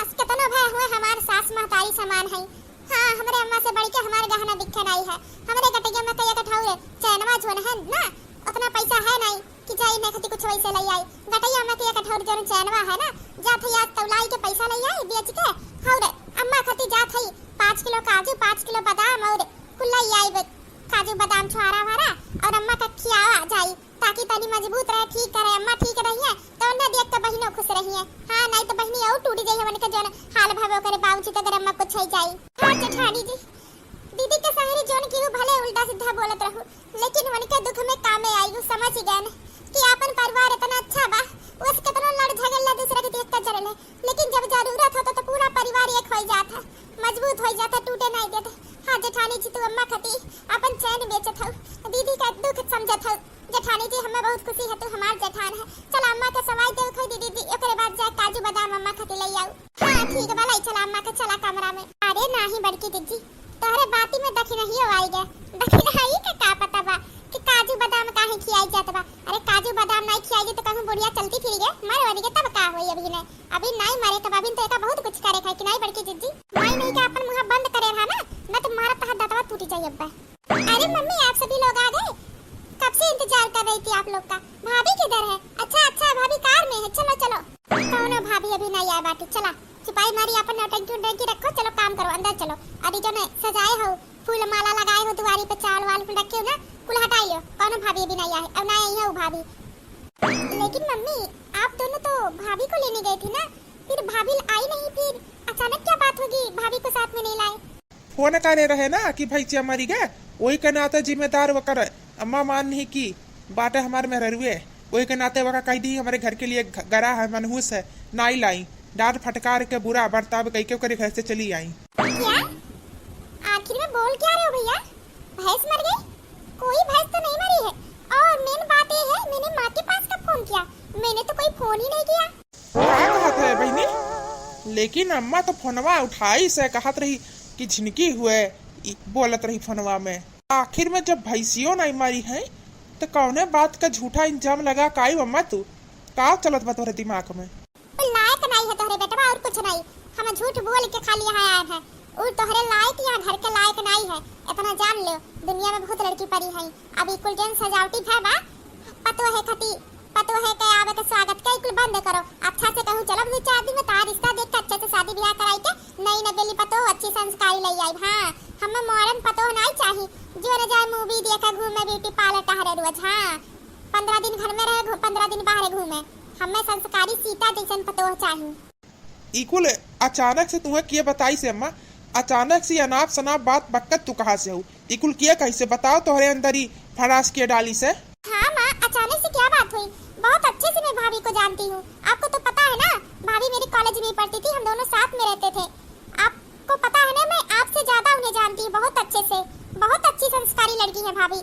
अस कितनो भय हुए हमार सास महतारी समान है। हां हमरे अम्मा से बढ़ के हमार गहना बिखे नहीं है हमरे गटैया में कई कठाउरे चैनवा जोन है ना उतना पैसा है नहीं कि जाई ने खती कुछ वैसे ले आई गटैया में कई कठाउर जोन चैनवा है ना जात है आज तौलाई के पैसा ले आई बेच के हौरे अम्मा खती जात है 5 किलो काजू 5 किलो बादाम और कुल्ला आई काजू बादाम छुआरा वारा और अम्मा का खियावा जाई ताकि तनी मजबूत रहे ठीक करे अम्मा ठीक रही है तो उन्हें देख के बहिनो खुश रही है। हां नहीं तो बहिनी और टूट जाई हमन के जोन हाल भावे करे बाबूजी तो अगर अम्मा कुछ हो जाई। हां जेठानी जी दीदी के सहेली जोन की भले उल्टा सीधा बोलत रहू लेकिन उनके दुख में कामे आई वो समझ गए कि अपन परिवार इतना अच्छा बा उस कितना लड़ झगड़ दूसरे के देख कर जरले लेकिन जब जरूरत होता तो पूरा परिवार एक हो जाता मजबूत हो जाता टूटे नहीं देते। हां जेठानी जी तू अम्मा खती अपन चैन बेचत हो दीदी का दुख समझत हो जेठानी जी हमें बहुत खुशी है तू हमार जेठान है चल अम्मा के सवाई देव खो दीदी ओकरे बाद जाए काजू बादाम अम्मा खती ले आऊ। हां ठीक बा लाई चला अम्मा के चला कमरा में। अरे नाही बड़की दीदी तोहरे बाती में दखी नहीं आई गए दखी नहीं के का पता बा कि काजू बादाम काहे खियाई जात बा। अरे काजू बादाम नहीं खियाई तो कहूं बुढ़िया चलती फिर गए मारे वाली के तब का होई अभी नहीं मारे तब अभी तो एका बहुत कुछ करे खाई कि नहीं बड़की दीदी मैं नहीं के अपन मुंह बंद करे रहा ना मैं तो मारा तह दातवा टूट जाई अब्बा। अरे मम्मी आप सभी लोग आ गए कब से इंतजार कर रही थी आप लोग का। भाभी किधर है? अच्छा भाभी कार में है चलो चलो। कौन भाभी अभी नहीं आया बाटी चला छुपाई मारी अपन नौटंकी रखो चलो काम करो अंदर चलो। अभी जो ने सजाए हो फूल माला लगाए हो दुआरी पे चावल वाल रखे हो ना कुल हटाई लो कौन भाभी अभी नहीं आए अब ना आई है वो भाभी। लेकिन मम्मी आप दोनों तो भाभी को लेने गए थे ना फिर भाभी आई नहीं फिर अचानक क्या बात होगी भाभी को साथ में नहीं लाए। फोन करे रहे ना कि भाई चे मरी गए वही के नाते जिम्मेदार वकर अम्मा मान नहीं की बाटे हमारे में रुए वही के नाते वका कह दी हमारे घर के लिए गरा है मनहूस है नाई लाई डांट फटकार के बुरा बर्ताव कह के ओकरे घर से चली आई। क्या आखिर में बोल क्या रहे हो भैया भैंस मर गई? कोई भैंस तो नहीं मरी है और मेन बात ये है मैंने माँ के पास कब फोन किया मैंने तो कोई फोन ही नहीं किया। क्या बात है बहनी लेकिन अम्मा तो फोनवा उठाई से कहत रही कि झिनकी हुए बोलत रही फोनवा में आखिर में जब भैंसियों नहीं मारी है तो कौने बात का झूठा इंजाम लगा काई अम्मा तू का चलत बा तोरे दिमाग में। लायक नहीं है तोहरे बेटवा और कुछ नहीं हम झूठ बोल के खाली यहाँ आए हैं और तोहरे लायक यहाँ घर के लायक नहीं है इतना जान लो दुनिया में बहुत लड़की पड़ी है अभी कुल जन सजावटी है बा पतो है के आवे के स्वागत के कुल बंद करो अच्छा से कहूं चलो 2-4 दिन में तार रिश्ता देख के अच्छे से शादी ब्याह कराई के नई नवेली पतो अच्छी संस्कारी ले आई। हां हमें मॉडर्न पतो नहीं चाहिए जो न जाए मूवी देखा घूमे ब्यूटी पार्लर टहरे रोज। हां 15 दिन घर में रहे 15 दिन बाहर घूमे हमें संस्कारी सीता जैसन पतो चाहिए। इकुल अचानक से तुम्हें किए बताई से अम्मा अचानक से अनाप शनाप बात बक्कत तू कहां से हो इकुल किए कैसे बताओ तोहरे अंदर ही फरास के डाली से। हां मां अचानक से क्या बात हुई बहुत अच्छे से मैं भाभी को जानती हूँ आपको तो पता है ना भाभी मेरी कॉलेज में पढ़ती थी हम दोनों साथ में रहते थे आपको पता है ना मैं आपसे ज्यादा उन्हें जानती हूँ बहुत अच्छे से बहुत अच्छी संस्कारी लड़की है भाभी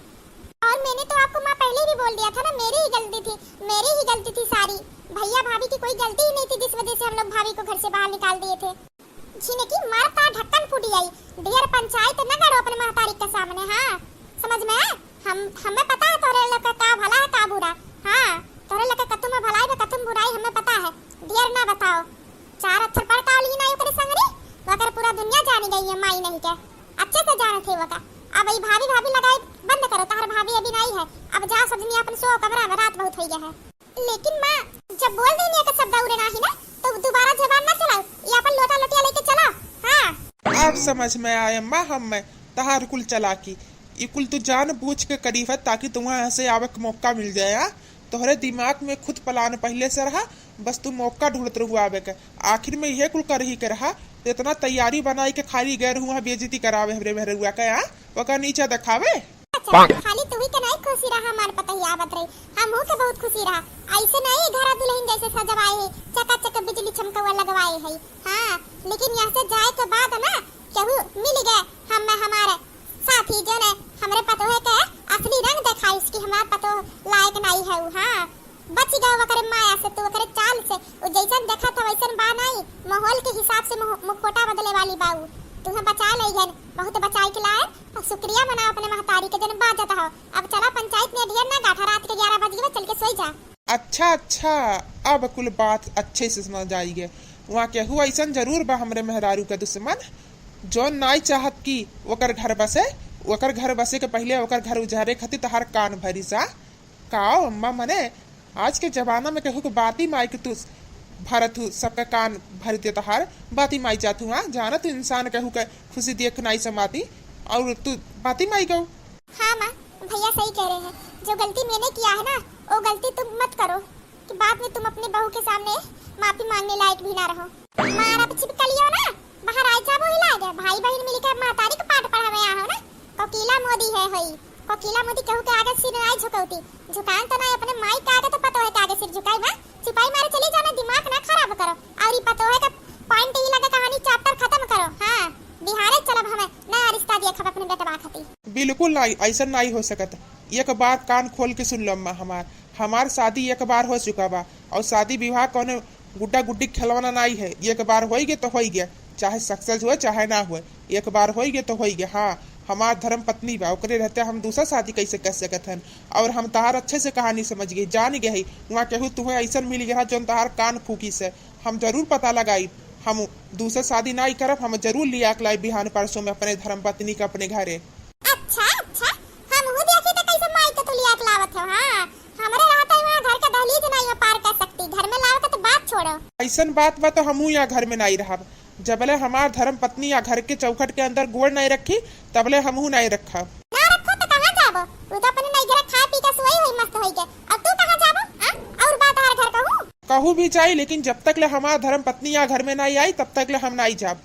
और मैंने तो आपको माँ पहले भी बोल दिया था ना मेरी ही गलती थी सारी भैया भाभी की कोई गलती ही नहीं थी जिस वजह से हम लोग भाभी को घर से बाहर निकाल दिए थे। झीने की मारता ढक्कन फूटी आई ढेर पंचायत न करो अपने महतारी के सामने। हाँ समझ में हमें पता है तोरे लोग का भला है का बुरा। हाँ तोरे लोग कतुम भलाई में कतुम बुराई हमें पता है ढेर ना बताओ 4 अक्षर पढ़ का ली ना ओकरे संगरी वकर पूरा दुनिया जानी गई है माई नहीं के अच्छे से जाने थे वका। अब ये भाभी लगाई बंद करो तार भाभी अभी नहीं है अब जा सजनी अपन सो कमरा में रात बहुत हो गया है। लेकिन माँ जब बोल देनी है शब्द उड़े नहीं ना तो दोबारा जबान ना चलाओ ये अपन लोटा लोटिया लेके चलो। हाँ अब समझ में आया माँ हम तहार कुल चला की इकुल तू जान बूझ के करीब है ताकि तुम्हें से आवे मौका मिल जाए। तोहरे दिमाग में खुद प्लान पहले से रहा बस तू मौका ढूंढत रहू आवे के आखिर में यह कुल कर ही के रहा इतना तैयारी बनाई के खाली गैर हुआ बेइज्जती करावे हमरे मेरे हुआ के ओका नीचे दिखावे। खाली तू ही के नहीं खुशी रहा हमार पता ही आवत रही हम हो के बहुत खुशी रहा ऐसे नहीं घर दुल्हन जैसे सजवाए है चकाचक बिजली चमकवा लगवाए है। हां लेकिन यहां से जाए के बाद ना केहू मिल गए हमारे साथी जो ने हमरे पतो है के असली रंग दिखाई इसकी हमार पतो लायक भाई है हाँ बच गए वकरे माया से तू वकरे चाल से वो जैसन देखा था वैसन बा नहीं माहौल के हिसाब से मुखोटा बदले वाली बाऊ तुम्हें बचा ले गन बहुत बचाई के लाए और शुक्रिया मनाओ अपने महतारी के जन बाजत हो। अब चला पंचायत में ढेर ना गाठा रात के 11 बजे चल के सोई जा। अच्छा अब कुल बात अच्छे से समझ आई है। वहाँ केहू ऐसा जरूर बा हमरे मेहरारू के दुश्मन जो नाई चाहत की ओकर घर बसे ओकर घर बसे के पहले ओकर घर उजारे खातिर तहार कान भरी सा काओ अम्मा मने आज के जमाना में केहू के बाती माई के तू भरत हूँ सबका कान भर दे तहार बाती माई जात हुआ जाना तू इंसान कहू के खुशी देख नाई समाती और तू बाती माई गऊ। हाँ माँ भैया सही कह रहे हैं जो गलती मैंने किया है ना वो गलती तुम मत करो कि बाद में तुम अपने बहू के सामने माफी मांगने लायक भी ना रहो। मारा पीछे कलियो ना बाहर आई जाबो हिला गए भाई बहन मिलकर महतारी को पाठ पढ़ावे आ हो ना कोकिला मोदी है होई कोकिला मोदी कहू के आगे सिर आई झुकौती झुकान तो ना अपने माई के आगे तो पता है कि आगे सिर झुकाई ना सिपाही मारे चली जाना दिमाग ना खराब करो और ये पता है का पॉइंट ही लगा कहानी चैप्टर खत्म करो। हाँ बिहारे चलब हमें नया रिश्ता दिया खबर अपने बेटा खाती बिल्कुल नहीं ऐसा नहीं हो सकता। एक बार कान खोल के सुन लो अम्मा हमार शादी एक बार हो चुका बा और शादी विवाह कौन गुड्डा गुड्डी खिलवाना नहीं है। एक बार हो गया तो हो गया चाहे सक्सेस हुए चाहे ना हुए एक बार हो गया तो हो गया। हाँ हमार धर्म पत्नी बा ओकरे रहते हम दूसरा शादी कैसे कर सकत हन और हम तहार अच्छे से कहानी समझ गई जान गई वहाँ केहू तुम्हें ऐसा मिल गया जो तहार कान फूकी से हम जरूर पता लगाई हम दूसरा शादी नहीं करब हम जरूर लिया लाई बिहान परसों में अपने धर्म पत्नी का अपने घरे। अच्छा हम हो देखी तो कैसे माई के तो लिया लावत हो। हाँ हमारे रहता है वहाँ घर का दहलीज नहीं पार कर सकती घर में लाओ तो बात छोड़ो। ऐसा बात बा तो हमू यहाँ घर में नहीं रहा जबले हमार धर्म पत्नी या घर के चौखट के अंदर गोड़ नहीं रखी तबले हमहू नहीं रखा ना रखो तो कहाँ जाबो तू तो अपने नहीं घर खा पी के सोई हुई मस्त होई के अब तू कहाँ जाबो और बात हर घर कहूँ भी चाहिए लेकिन जब तक ले हमार धर्म पत्नी या घर में नहीं आई तब तक ले हम नहीं जाब।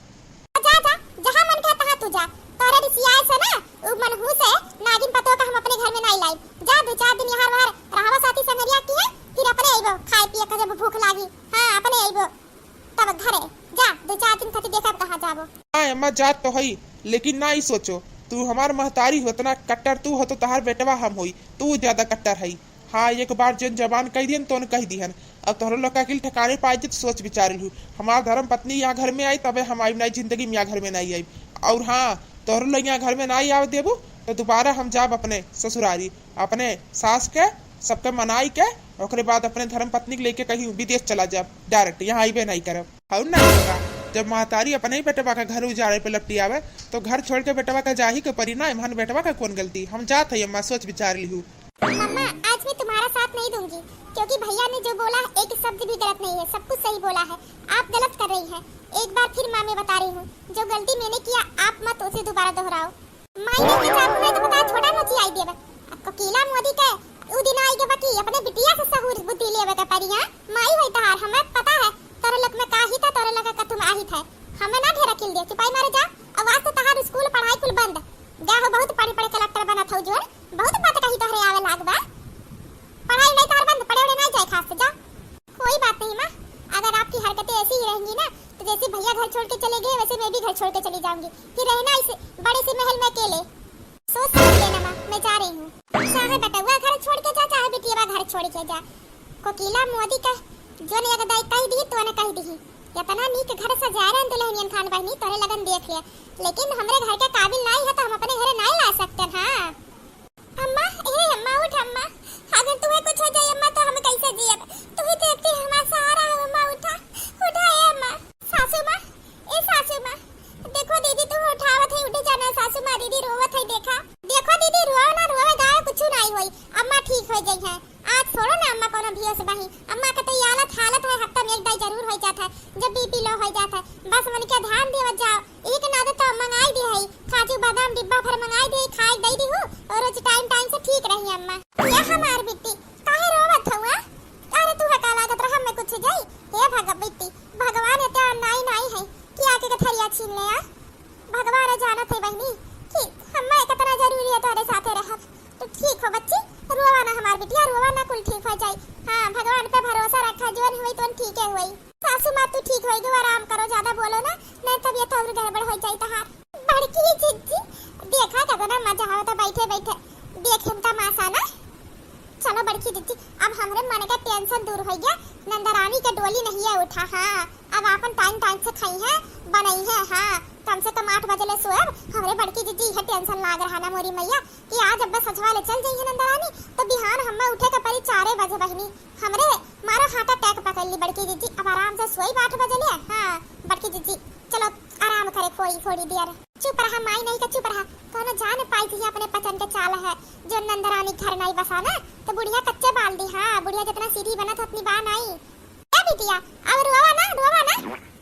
जा जहाँ मन करे तहाँ तू जा तोरे रिसियाए से ना उ मनहूस है नागिन पतो का हम अपने घर में नहीं लाई जा 2-4 दिन यहाँ बाहर रहवा साथी संगरिया की है फिर अपने आइबो खाए पिए के जब भूख लागी। हाँ अपने आइबो तब घरे जा 2-4 दिन खातिर देखा कहाँ जाबो। हाँ अम्मा जात तो हई लेकिन ना ही सोचो तू हमार महतारी हो तना कट्टर तू हो तो तहार बेटवा हम होई तू ज्यादा कट्टर हई। हाँ एक बार जन जबान कह दियन तो कह दिहन अब तोहरो लोग का ठिकाने पाए तो सोच विचार लू हमार धर्म पत्नी यहाँ घर में आई तबे हम आई नहीं जिंदगी में यहाँ घर में नहीं आई और हाँ तोहरो लोग यहाँ घर में नहीं आवे देबू तो दोबारा हम जाब अपने ससुरारी अपने सास के सबके मनाई के ओकरे बाद अपने धर्म पत्नी के लेके कहीं विदेश चला जाब डायरेक्ट यहाँ आईबे नहीं करब और नहीं होगा जब महतारी अपने ही बेटवा का घर उजाड़े पे लपटी आवे तो घर छोड़ के बेटवा का जा ही के परी ना इमहन बेटवा का कौन गलती हम जात है अम्मा सोच विचार ली हूँ। मम्मा आज मैं तुम्हारा साथ नहीं दूंगी क्योंकि भैया ने जो बोला एक शब्द भी गलत नहीं है सब कुछ सही बोला है आप गलत कर रही हैं। एक बार फिर माँ मैं बता रही हूँ जो गलती मैंने किया आप मत उसे दोबारा दोहराओ। माई ने मैं तो बता छोटा मोची आई देवे कोकिला मोदी के उ दिन आई के बकी अपने बिटिया से सहूर बुद्धि लेवे का परिया माई होई तहार हमें पता है तोरे लोग में काही था तोरे लोग का तुम आहित है हमें ना ढेरा किल दे चुपाई मारे जा आवाज तो तहार स्कूल पढ़ाई कुल बंद जा हो बहुत पढ़े कलेक्टर बना था जोर बहुत बात कही तोहरे आवे लागबा पढ़ाई नहीं तार बंद पढ़े नहीं जाए खास से जा कोई बात नहीं माँ अगर आपकी हरकतें ऐसी ही रहेंगी ना तो जैसे भैया घर छोड़ के चले गए वैसे मैं भी घर छोड़ के चली जाऊंगी फिर रहना इस बड़े से महल में अकेले सोच समझ लेना माँ मैं जा रही हूँ। चाहे बेटा वो घर छोड़ के जा चाहे बेटिया घर छोड़ के जा कोकिला मोदी का जो ने अगर दाई कही दी तो ने कही दी इतना नीक घर सजा रहे दुल्हनियन खान बहनी तोरे लगन देख लिया लेकिन हमरे घर के काबिल नहीं है तो हम अपने घरे नहीं ला सकते। हाँ अम्मा ए अम्मा उठ अम्मा अगर तुम्हें कुछ हो जाए अम्मा तो हम कैसे जियब तू ही देखती हमारा सहारा है अम्मा उठा उठा ए अम्मा सासू माँ ए सासू माँ देखो दीदी तुम उठावत है उठे जाना सासू माँ दीदी रोवत है देखा देखो दीदी रोवा ना रोवे गाय कुछ नहीं होई अम्मा ठीक हो गई है आज छोड़ो ना अम्मा कोनो भी से बही अम्मा का तो हालत है हफ्ता में एक दाई जरूर हो जाता है जब बीपी लो हो जाता है बस मन के ध्यान देवत जाओ एक ना तो मंगाई दे है काजू बादाम डिब्बा भर मंगाई दे खाई दे दी हूं और रोज टाइम से ठीक रही अम्मा ये हमार बेटी काहे रोवत हुआ अरे तू हका लागत रहा मैं कुछ जाई हे भगवती भगवान इतना नहीं है कि आके के थरिया छीन ले आ भगवान जानत है बहनी कि अम्मा कितना जरूरी है तेरे साथे रहब तो ठीक हो बच्ची रोवा ना हमार बिटिया रोवा ना कुल ठीक हो जाए। हाँ भगवान पे भरोसा रखा जो हुई तो ठीक है हुई सासू माँ तू ठीक होगी आराम करो ज्यादा बोलो ना नहीं तबीयत और गड़बड़ हो जाए तहार बड़की चिज्जी देखा कितना मजा आवता बैठे बैठे देखे तमाशा ना चलो बड़की दीदी, अब हमरे मन का टेंशन दूर हो गया। नंदरानी के डोली नहीं है उठा। हाँ, अब अपन टाइम टाइम से खाई है, बनाई है। हाँ, कम से कम 8 बजे ले सोएब। हमरे बड़की दीदी है टेंशन लाग रहा ना मोरी मैया कि आज अब सजवा ले चल जाइए नंदरानी, तो बिहान हम्मा उठे के परी 4 बजे बहनी। हमरे मारो हार्ट अटैक पकड़ ली बड़की दीदी, अब आराम से सोई 8 बजे ले। हाँ बड़की दीदी, चलो आराम करे कोई थोड़ी देर। चुप रहा माई, नहीं का चुप रहा। कोनो जान पाई थी अपने पसंद के चाल है जो नंदरानी घर नहीं बसा ना, तो बुढ़िया कच्चे बाल दी। हाँ, बुढ़िया जितना सीधी बना था उतनी बान आई। ए बिटिया, अब रोवा ना,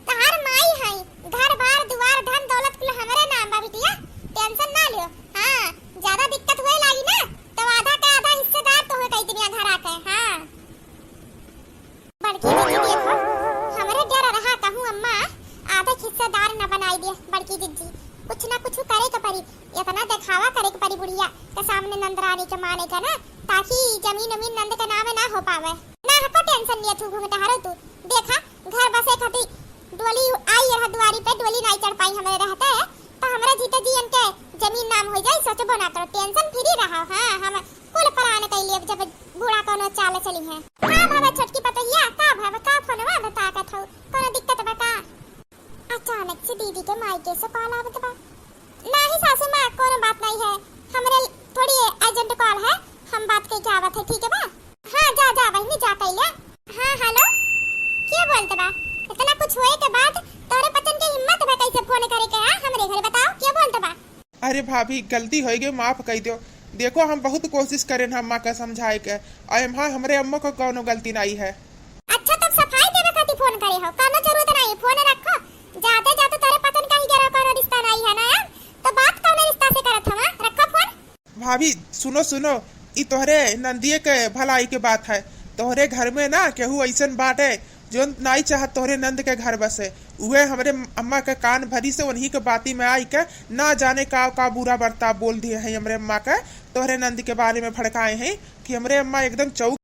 तहार माई है। घर बार दुआर धन दौलत कुल हमरे नाम बा बिटिया, टेंशन ना लियो। हाँ, ज्यादा दिक्कत होए लागी ना तो आधा का आधा हिस्सेदार तो हो कई दुनिया घर आके। हाँ बड़की दीदी देखो, हमरे डर रहा कहूँ अम्मा आधा हिस्सेदार न बनाई दिए बड़की दीदी। कुछ ना कुछ करे के परी, इतना दिखावा करे के परी बुढ़िया के सामने नंदरानी के माने का ना, ताकि जमीन नंद के नामे ना हो पावे। ना हको टेंशन नहीं तू घूमता हरो तू। देखा घर बसे खाती डोली आई रहा दुआरी पे, डोली नहीं चढ़ पाई हमरे रहते है, तो हमरे जीते जी इनके जमीन नाम हो जाए। सोचबो ना करो, टेंशन फ्री रहा। हाँ, हम कुल पराने कैले जब बूढ़ा कोनो चाल चली है। हां भावे छोटकी पतहिया का भावे का फोनवा बता का थौ, कोनो दिक्कत बता। अचानक से दीदी के मायके से कॉल आवत बा। नहीं सासू मां, कोनो बात नहीं है, हमरे थोड़ी अर्जेंट कॉल है, हम बात कई के आवत है, ठीक है बा। हां जा बहनी जा कैले। हां हेलो, क्या बोलते बा? इतना कुछ होए के बाद तोरे पतन के हिम्मत बा कैसे फोन करे के? हां हमरे घर बताओ क्या बोलते बा? अरे भाभी गलती हो गई, माफ कर दो। देखो हम बहुत कोशिश करें अम्मा का समझाए के, और हाँ हमरे अम्मा को कोनो गलती नहीं है। अच्छा तब सफाई देवे खातिर फोन करे हो, कोनो जरूरत नहीं, फोन रखो। जाते जाते तेरे पतन का ही जरा कोनो रिश्ता नहीं है ना यार, तो बात कौन रिश्ता से करत हवा? रखो फोन। भाभी सुनो, ई तोहरे नंदिये के भलाई के बात है। तोहरे घर में ना केहू ऐसन बात है जो नहीं चाहत तोहरे नंद के घर बसे, उहे हमरे अम्मा के कान भरी से उन्हीं के बाती में आई के ना जाने का बुरा बर्ताव बोल दिए हैं हमरे अम्मा के, तोहरे नंद के बारे में भड़काए हैं कि हमरे अम्मा एकदम चौक